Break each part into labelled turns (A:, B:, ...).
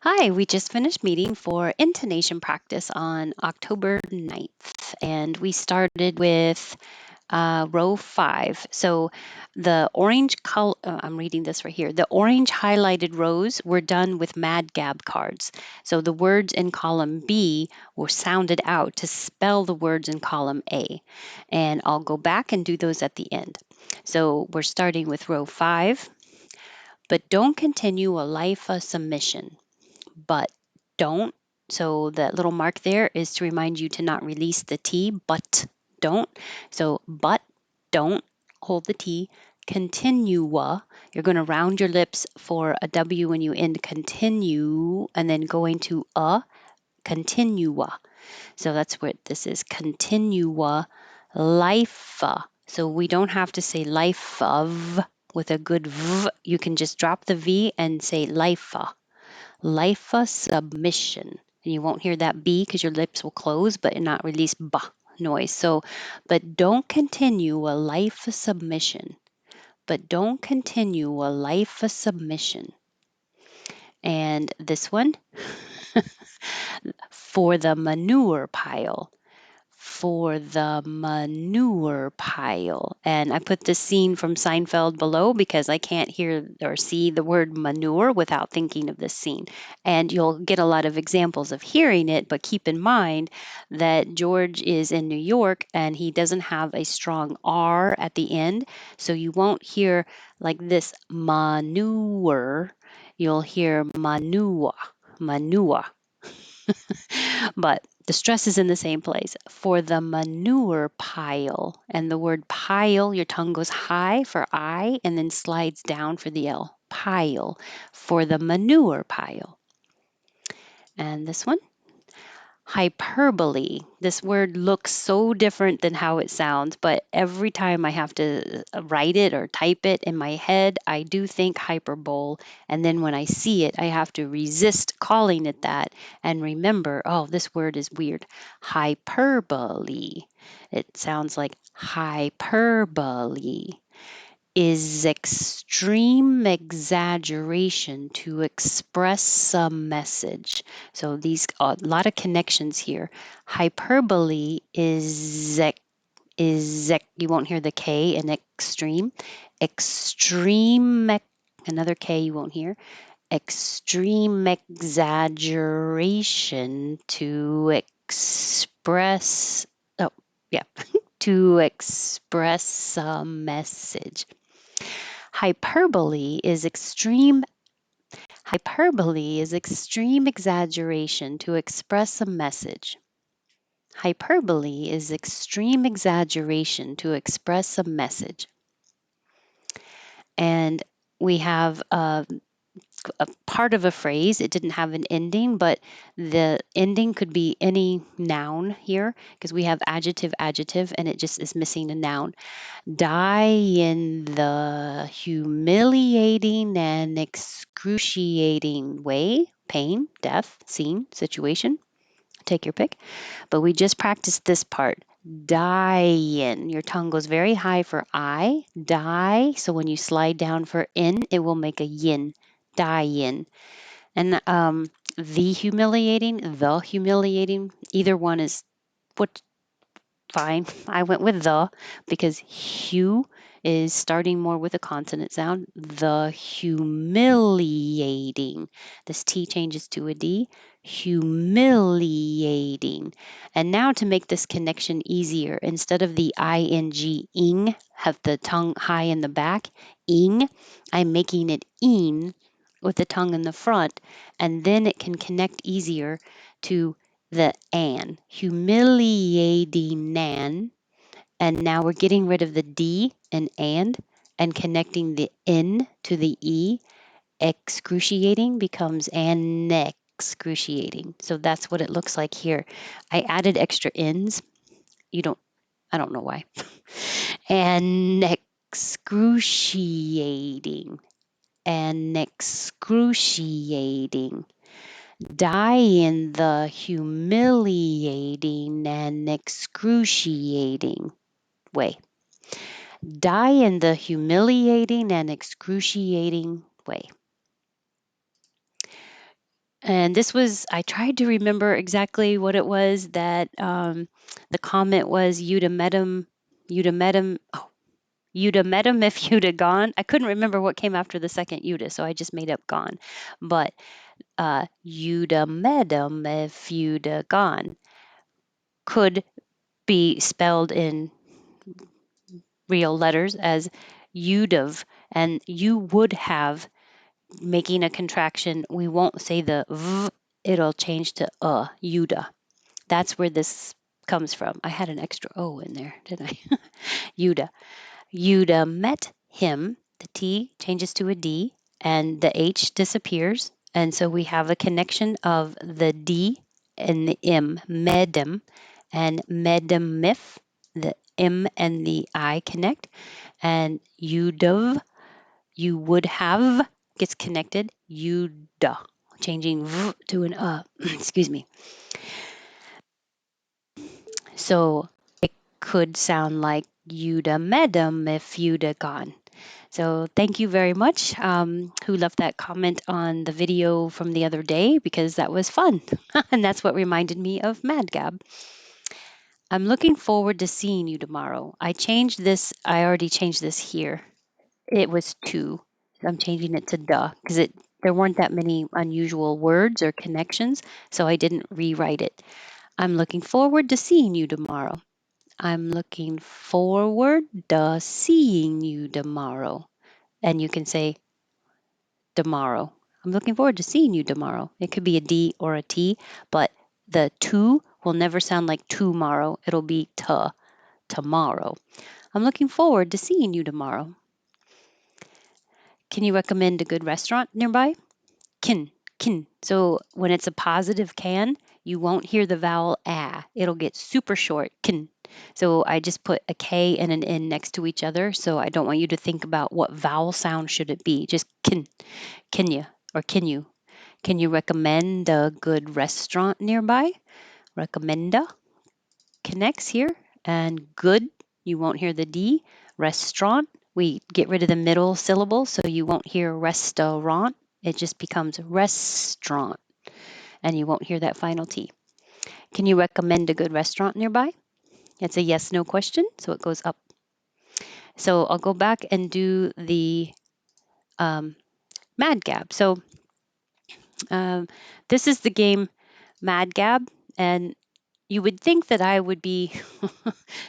A: Hi, we just finished meeting for intonation practice on October 9th, and we started with row 5. So the orange color, I'm reading this right here, the orange highlighted rows were done with Mad Gab cards. So the words in column B were sounded out to spell the words in column A. And I'll go back and do those at the end. So we're starting with row 5, but don't continue a life of submission. But don't. So that little mark there is to remind you to not release the T, but don't. So but don't hold the T. Continua. You're going to round your lips for a W when you end continue and then going to a continua. So that's what this is. Continua life. So we don't have to say life of with a good V. You can just drop the V and say life. Life submission. And you won't hear that B because your lips will close, but not release B noise. So, but don't continue a life of submission. But don't continue a life of submission. And this one, for the manure pile. For the manure pile. And I put the scene from Seinfeld below because I can't hear or see the word manure without thinking of this scene. And you'll get a lot of examples of hearing it, but keep in mind that George is in New York and he doesn't have a strong R at the end. So you won't hear like this manure. You'll hear manua, manua. But the stress is in the same place. For the manure pile, and the word pile, your tongue goes high for I and then slides down for the L. Pile. For the manure pile. And this one, hyperbole. This word looks so different than how it sounds, but every time I have to write it or type it in my head, I do think hyperbole. And then when I see it, I have to resist calling it that and remember, oh, this word is weird. Hyperbole. It sounds like hyperbole is extreme exaggeration to express some message. So these a lot of connections here. Hyperbole is you won't hear the K in extreme. Extreme another K you won't hear. Extreme exaggeration to express oh yeah to express some message. Hyperbole is extreme exaggeration to express a message. Hyperbole is extreme exaggeration to express a message. And we have a part of a phrase. It didn't have an ending, but the ending could be any noun here because we have adjective, and it just is missing a noun. Die in the humiliating and excruciating way, pain, death, scene, situation. Take your pick. But we just practiced this part. Die in. Your tongue goes very high for I. Die. So when you slide down for in, it will make a yin. Die in. And the humiliating, either one is what fine. I went with the because Hugh is starting more with a consonant sound. The humiliating. This T changes to a D. Humiliating. And now to make this connection easier, instead of the ing, have the tongue high in the back, ing, I'm making it in with the tongue in the front, and then it can connect easier to the an, humiliating nan, and now we're getting rid of the D and connecting the N to the E. Excruciating becomes an excruciating. So that's what it looks like here. I added extra N's. I don't know why. And excruciating. And excruciating. Die in the humiliating and excruciating way. Die in the humiliating and excruciating way. And this was, I tried to remember exactly what it was that the comment was, you'd have met him, oh, you'd have met him if you'd have gone. I couldn't remember what came after the second you'd have, so I just made up gone. But you'd have met him if you'd have gone could be spelled in real letters as you'd have and you would have, making a contraction. We won't say the v, it'll change to you'da. That's where this comes from. I had an extra O in there, didn't I? You'da. You'da met him. The T changes to a D and the H disappears. And so we have a connection of the D and the M, medem, and medemif. The M and the I connect. And you'd've, you would have gets connected. You'da, changing v to an excuse me. So it could sound like you'd have met him if you'd have gone. So thank you very much who left that comment on the video from the other day because that was fun. And that's what reminded me of Mad Gab. I'm looking forward to seeing you tomorrow. I already changed this here. It was two. I'm changing it to duh because there weren't that many unusual words or connections, so I didn't rewrite it. I'm looking forward to seeing you tomorrow. I'm looking forward to seeing you tomorrow. And you can say tomorrow. I'm looking forward to seeing you tomorrow. It could be a D or a T, but the to will never sound like tomorrow. It'll be tomorrow. I'm looking forward to seeing you tomorrow. Can you recommend a good restaurant nearby? Can. So when it's a positive can, you won't hear the vowel ah. It'll get super short. Can. So I just put a K and an N next to each other. So I don't want you to think about what vowel sound should it be. Just can. Can you or can you? Can you recommend a good restaurant nearby? Recommenda connects here. And good, you won't hear the D. Restaurant, we get rid of the middle syllable so you won't hear restaurant. It just becomes restaurant and you won't hear that final T. Can you recommend a good restaurant nearby? It's a yes no question, so it goes up. So I'll go back and do the Mad Gab. So this is the game Mad Gab, and you would think that I would be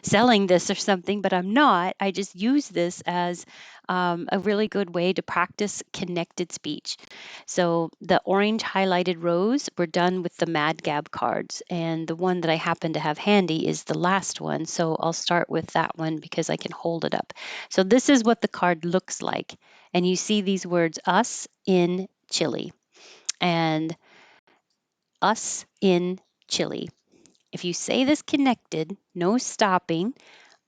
A: selling this or something, but I'm not. I just use this as a really good way to practice connected speech. So the orange highlighted rows were done with the Mad Gab cards, and the one that I happen to have handy is the last one. So I'll start with that one because I can hold it up. So this is what the card looks like, and you see these words us in Chile and us in Chile. If you say this connected, no stopping,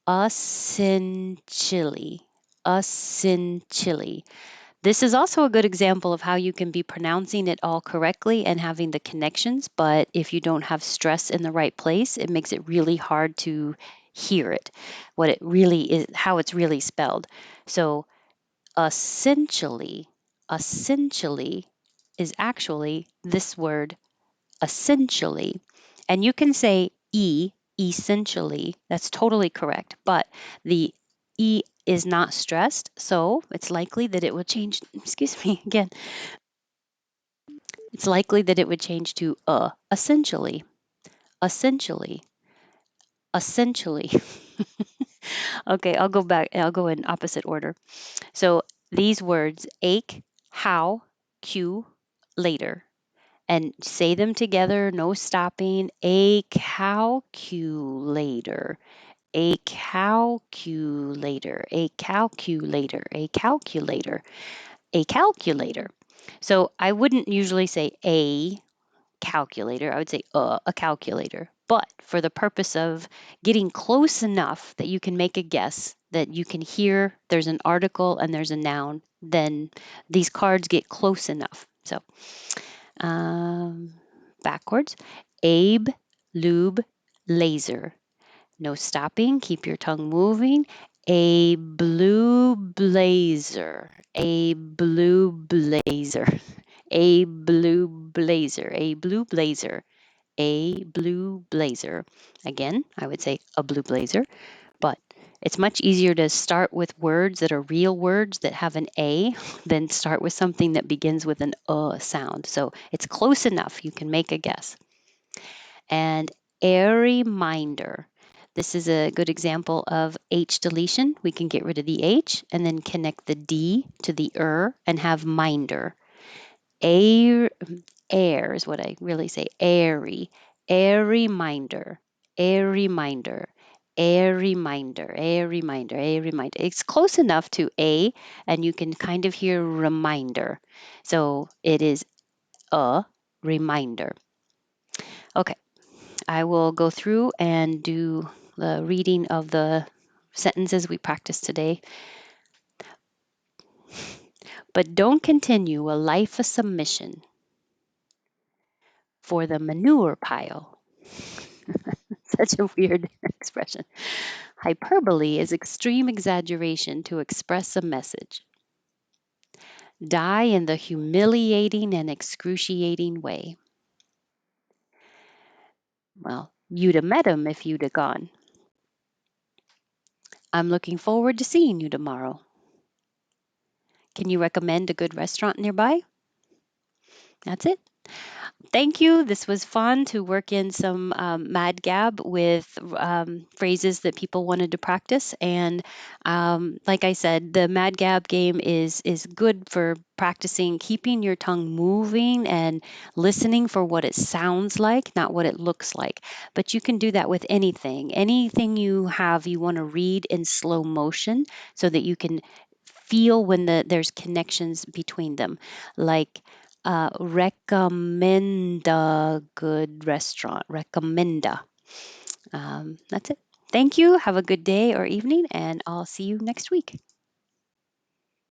A: us in Chile, us in Chile. This is also a good example of how you can be pronouncing it all correctly and having the connections, but if you don't have stress in the right place, it makes it really hard to hear it, what it really is, how it's really spelled. So essentially is actually this word essentially. And you can say essentially. That's totally correct. But the E is not stressed, so it's likely that it will change. Excuse me again. It's likely that it would change to essentially, essentially, essentially. Okay, I'll go back. I'll go in opposite order. So these words ache, how, cue, later. And say them together, no stopping. A calculator, a calculator, a calculator, a calculator, a calculator. So I wouldn't usually say a calculator, I would say a calculator. But for the purpose of getting close enough that you can make a guess, that you can hear there's an article and there's a noun, then these cards get close enough. So um, backwards. Abe, lube, laser. No stopping. Keep your tongue moving. A blue blazer. A blue blazer. A blue blazer, a blue blazer, a blue blazer. Again, I would say a blue blazer, but it's much easier to start with words that are real words that have an A than start with something that begins with an sound. So it's close enough. You can make a guess. And a reminder. This is a good example of H deletion. We can get rid of the H and then connect the D to the and have minder. Air, air is what I really say. Airy, a reminder, a reminder, a reminder, a reminder, a reminder. It's close enough to a, and you can kind of hear reminder. So it is a reminder. Okay, I will go through and do the reading of the sentences we practiced today. But don't continue a life of submission for the manure pile. Such a weird expression. Hyperbole is extreme exaggeration to express a message. Die in the humiliating and excruciating way. Well, you'd have met him if you'd have gone. I'm looking forward to seeing you tomorrow. Can you recommend a good restaurant nearby? That's it. Thank you. This was fun to work in some Mad Gab with phrases that people wanted to practice. And like I said, the Mad Gab game is good for practicing keeping your tongue moving and listening for what it sounds like, not what it looks like. But you can do that with anything. Anything you want to read in slow motion so that you can feel when there's connections between them, like recommend a good restaurant. Recommenda. That's it. Thank you. Have a good day or evening, and I'll see you next week.